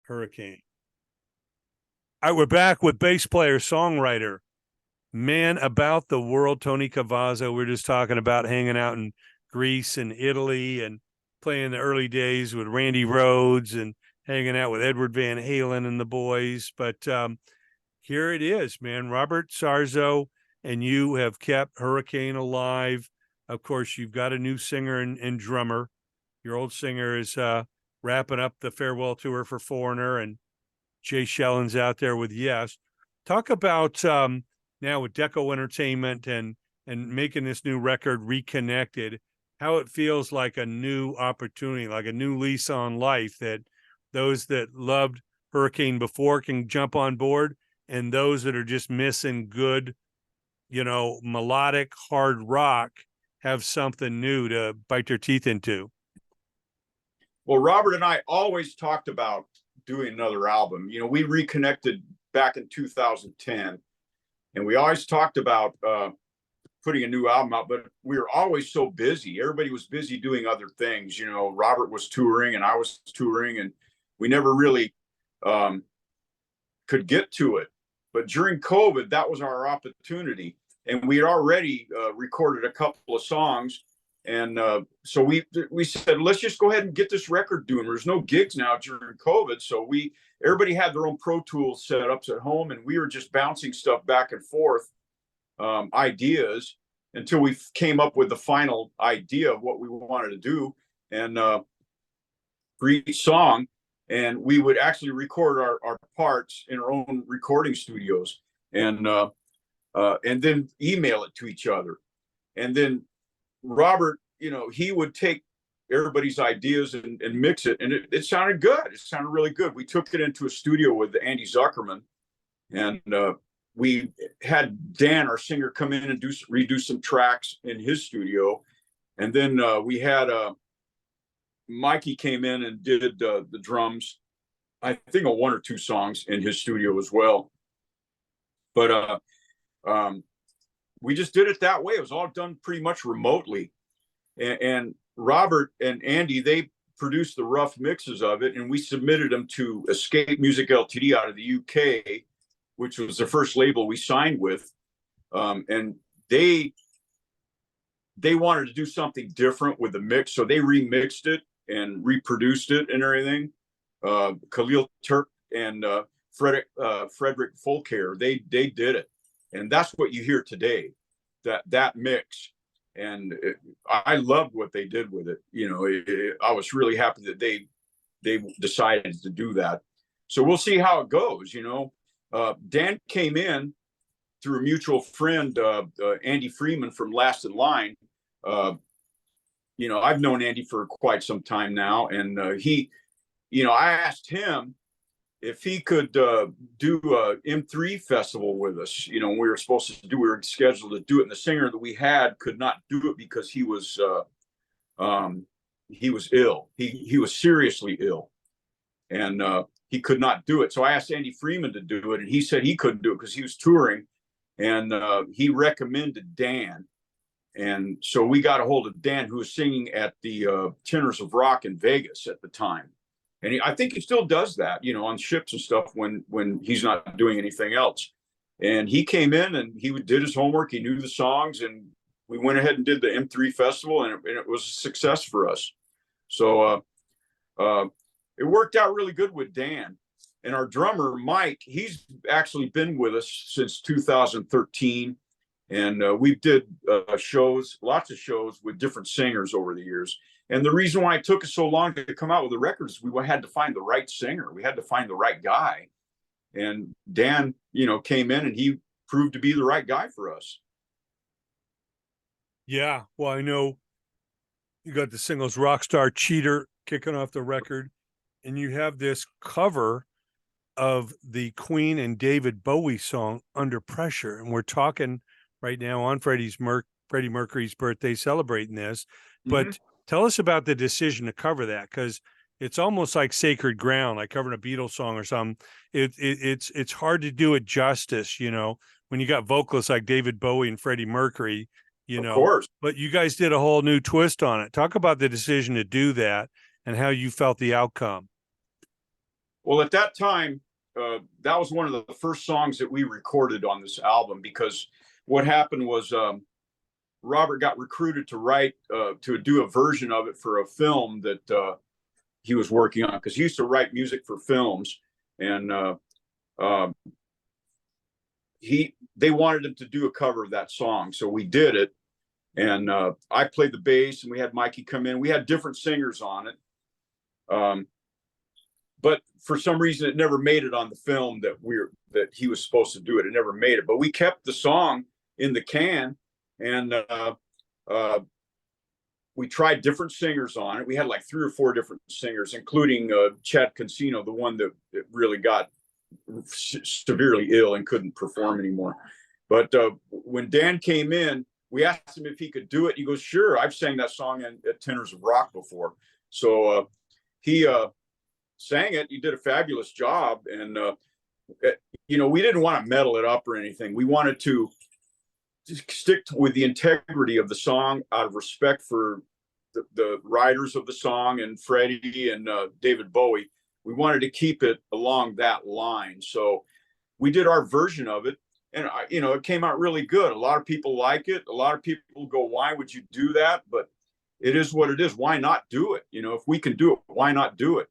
Hurricane. All right, we're back with bass player, songwriter, man about the world, Tony Cavazo. We're just talking about hanging out in Greece and Italy and playing the early days with Randy Rhoads and hanging out with Edward Van Halen and the boys. But here it is, man. Robert Sarzo and you have kept Hurricane alive. Of course, you've got a new singer and drummer. Your old singer is wrapping up the farewell tour for Foreigner, and Jay Shellen's out there with Yes. Talk about now with Deco Entertainment and making this new record, Reconnected, how it feels like a new opportunity, like a new lease on life, that those that loved Hurricane before can jump on board, and those that are just missing good, melodic hard rock have something new to bite their teeth into. Well, Robert and I always talked about doing another album. We reconnected back in 2010, and we always talked about putting a new album out, but we were always so busy. Everybody was busy doing other things. Robert was touring and I was touring, and we never really could get to it. But during COVID, that was our opportunity. And we had already recorded a couple of songs. And so we said, let's just go ahead and get this record doing. There's no gigs now during COVID. So everybody had their own Pro Tools setups at home, and we were just bouncing stuff back and forth, ideas, until we came up with the final idea of what we wanted to do. And for each song, and we would actually record our parts in our own recording studios, and then email it to each other. And then Robert, he would take everybody's ideas and mix it, and it sounded good. It sounded really good. We took it into a studio with Andy Zuckerman, and we had Dan, our singer, come in and redo some tracks in his studio. And then we had Mikey came in and did the drums, I think, on one or two songs in his studio as well. But we just did it that way. It was all done pretty much remotely. And Robert and Andy, they produced the rough mixes of it, and we submitted them to Escape Music Ltd out of the UK, which was the first label we signed with. And they wanted to do something different with the mix, so they remixed it and reproduced it and everything. Khalil Turk and Frederick Folkhair, they did it. And that's what you hear today, that mix. And I loved what they did with it. I was really happy that they decided to do that. So we'll see how it goes. Dan came in through a mutual friend, Andy Freeman from Last in Line. I've known Andy for quite some time now, and I asked him if he could do a M3 festival with us. We were scheduled to do it, and the singer that we had could not do it because he was ill. He was seriously ill, and he could not do it. So I asked Andy Freeman to do it, and he said he couldn't do it because he was touring, and he recommended Dan. And so we got a hold of Dan, who was singing at the Tenors of Rock in Vegas at the time. And I think he still does that, on ships and stuff when he's not doing anything else. And he came in and he did his homework. He knew the songs, and we went ahead and did the M3 festival, and it was a success for us. So it worked out really good with Dan. And our drummer, Mike, he's actually been with us since 2013. And we did lots of shows with different singers over the years. And the reason why it took us so long to come out with the record is we had to find the right singer. We had to find the right guy. And Dan, came in, and he proved to be the right guy for us. Yeah. Well, I know you got the singles Rockstar Cheater kicking off the record, and you have this cover of the Queen and David Bowie song Under Pressure. And we're talking right now on Freddie Mercury's birthday, celebrating this. But tell us about the decision to cover that, because it's almost like sacred ground, like covering a Beatles song or something. It's hard to do it justice, when you got vocalists like David Bowie and Freddie Mercury, Of course. But you guys did a whole new twist on it. Talk about the decision to do that and how you felt the outcome. Well, at that time, that was one of the first songs that we recorded on this album, because what happened was Robert got recruited to write to do a version of it for a film that he was working on, because he used to write music for films, and uh, they wanted him to do a cover of that song, so we did it. And I played the bass, and we had Mikey come in. We had different singers on it. But for some reason, it never made it on the film that he was supposed to do it. It never made it. But we kept the song in the can, and we tried different singers on it. We had like 3 or 4 different singers, including Chad Cancino, the one that really got severely ill and couldn't perform anymore. But when Dan came in, we asked him if he could do it. He goes, "Sure, I've sang that song at Tenors of Rock before." So he sang it. He did a fabulous job. And, we didn't want to metal it up or anything. We wanted to just stick with the integrity of the song out of respect for the writers of the song and Freddie and David Bowie. We wanted to keep it along that line. So we did our version of it. And, it came out really good. A lot of people like it. A lot of people go, "Why would you do that?" But it is what it is. Why not do it? If we can do it, why not do it?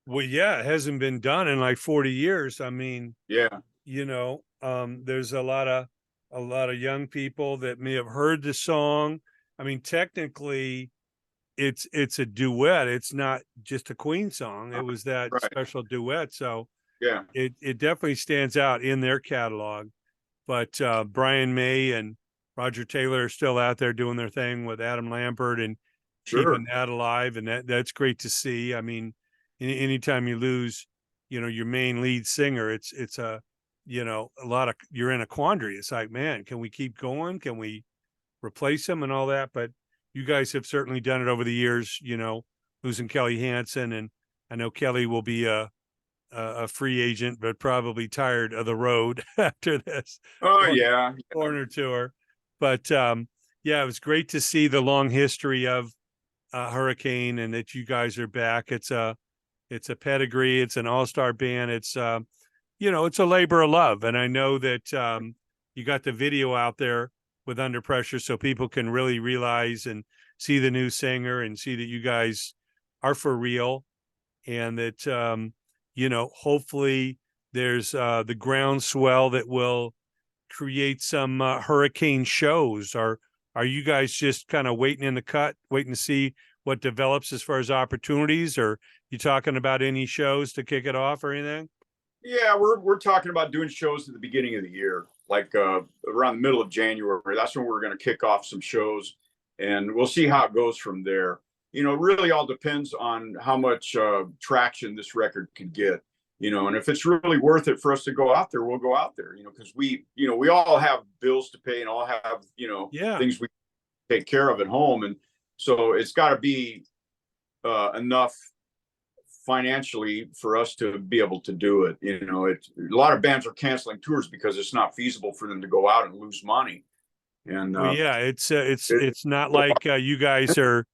Well, yeah, it hasn't been done in like 40 years. I mean, Yeah. there's a lot of young people that may have heard the song. I mean, technically it's a duet. It's not just a Queen song. It was that Right. special duet. So Yeah. it definitely stands out in their catalog. But Brian May and Roger Taylor are still out there doing their thing with Adam Lambert and Sure. keeping that alive, and that's great to see. I mean, anytime you lose, your main lead singer, it's a you're in a quandary. It's like, man, can we keep going? Can we replace him and all that? But you guys have certainly done it over the years. Losing Kelly Hansen, and I know Kelly will be a free agent, but probably tired of the road after this Oh, yeah. corner tour. But yeah, it was great to see the long history of Hurricane, and that you guys are back. It's a pedigree. It's an all-star band. It's it's a labor of love, and I know that you got the video out there with Under Pressure, so people can really realize and see the new singer and see that you guys are for real, and that hopefully there's the groundswell that will create some hurricane shows. Are you guys just kind of waiting in the cut, waiting to see what develops as far as opportunities, or you talking about any shows to kick it off or anything? Yeah, we're talking about doing shows at the beginning of the year, like around the middle of January. That's when we're going to kick off some shows, and we'll see how it goes from there. It really all depends on how much traction this record could get. And if it's really worth it for us to go out there, we'll go out there. Because we all have bills to pay and all have Yeah. things we take care of at home, and so it's got to be enough financially for us to be able to do it. A lot of bands are canceling tours because it's not feasible for them to go out and lose money. And Well, yeah, it's not like you guys are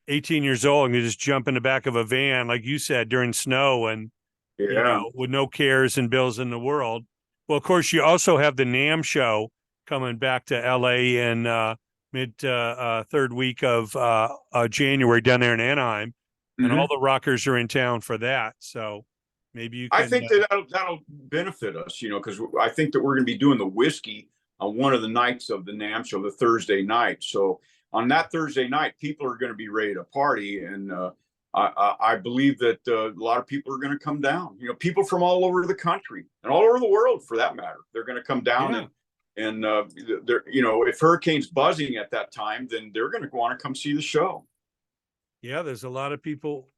18 years old and you just jump in the back of a van, like you said, during snow and, yeah, with no cares and bills in the world. Well, of course, you also have the NAMM show coming back to LA in mid third week of January down there in Anaheim, and all the rockers are in town for that. So maybe you can. I think that'll benefit us, because I think that we're going to be doing the whiskey on one of the nights of the NAMM show, the Thursday night. So on that Thursday night, people are going to be ready to party, and I believe that a lot of people are going to come down. People from all over the country and all over the world, for that matter, they're going to come down. Yeah. And they're if Hurricane's buzzing at that time, then they're going to want to come see the show. Yeah, there's a lot of people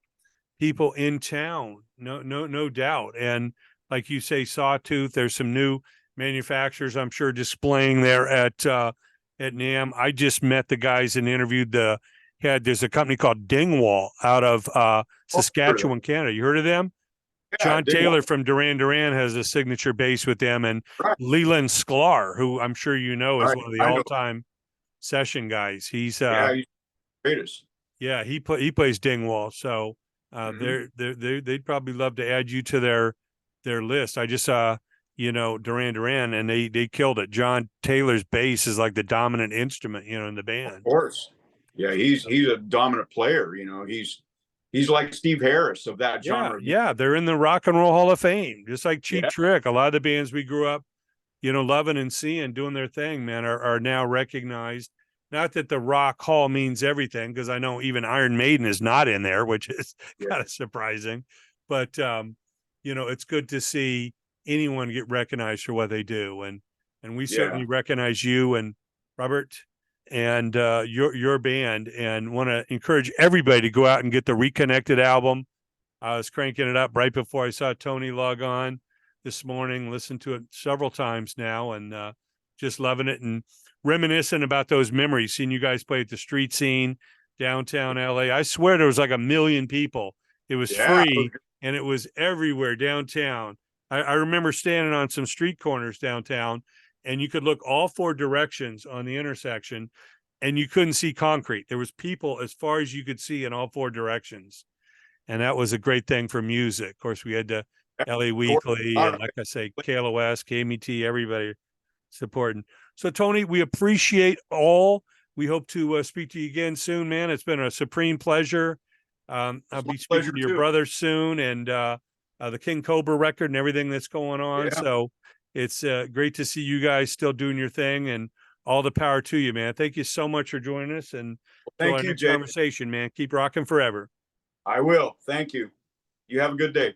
in town, no doubt. And like you say, Sawtooth, there's some new manufacturers, I'm sure, displaying there at NAMM. I just met the guys and interviewed there's a company called Dingwall out of Saskatchewan, Canada. You heard of them? Yeah, John Taylor from Duran Duran has a signature bass with them, and right. Leland Sklar, who I'm sure you know is one of the all-time session guys. He's he's greatest. yeah, he plays Dingwall. So They'd probably love to add you to their list. I just saw, Duran, and they killed it. John Taylor's bass is like the dominant instrument, in the Of band. course. Yeah, he's a dominant player. He's like Steve Harris of that Yeah, genre. yeah, they're in the Rock and Roll Hall of Fame, just like Cheap Yeah, Trick. A lot of the bands we grew up, loving and seeing doing their thing, man, are now recognized. Not that the Rock Hall means everything, because I know even Iron Maiden is not in there, which is yeah, kind of surprising. But it's good to see anyone get recognized for what they do, and we yeah, certainly recognize you and Robert and your band, and want to encourage everybody to go out and get the Reconnected album. I was cranking it up right before I saw Tony log on this morning, listened to it several times now, and just loving it and reminiscing about those memories, seeing you guys play at the street scene downtown LA. I swear there was like 1 million people. It was yeah. free and it was everywhere downtown. I remember standing on some street corners downtown, and you could look all 4 directions on the intersection and you couldn't see concrete. There was people as far as you could see in all 4 directions. And that was a great thing for music. Of course, we had the LA Weekly and, like I say, KLOS, KMET, everybody supporting. So, Tony, we appreciate all. We hope to speak to you again soon, man. It's been a supreme pleasure. I'll be speaking to your brother soon, and the King Cobra record and everything that's going on. Yeah. So it's great to see you guys still doing your thing, and all the power to you, man. Thank you so much for joining us, and till Thank our you, next Jake. conversation, man. Keep rocking forever. I will. Thank you. You have a good day.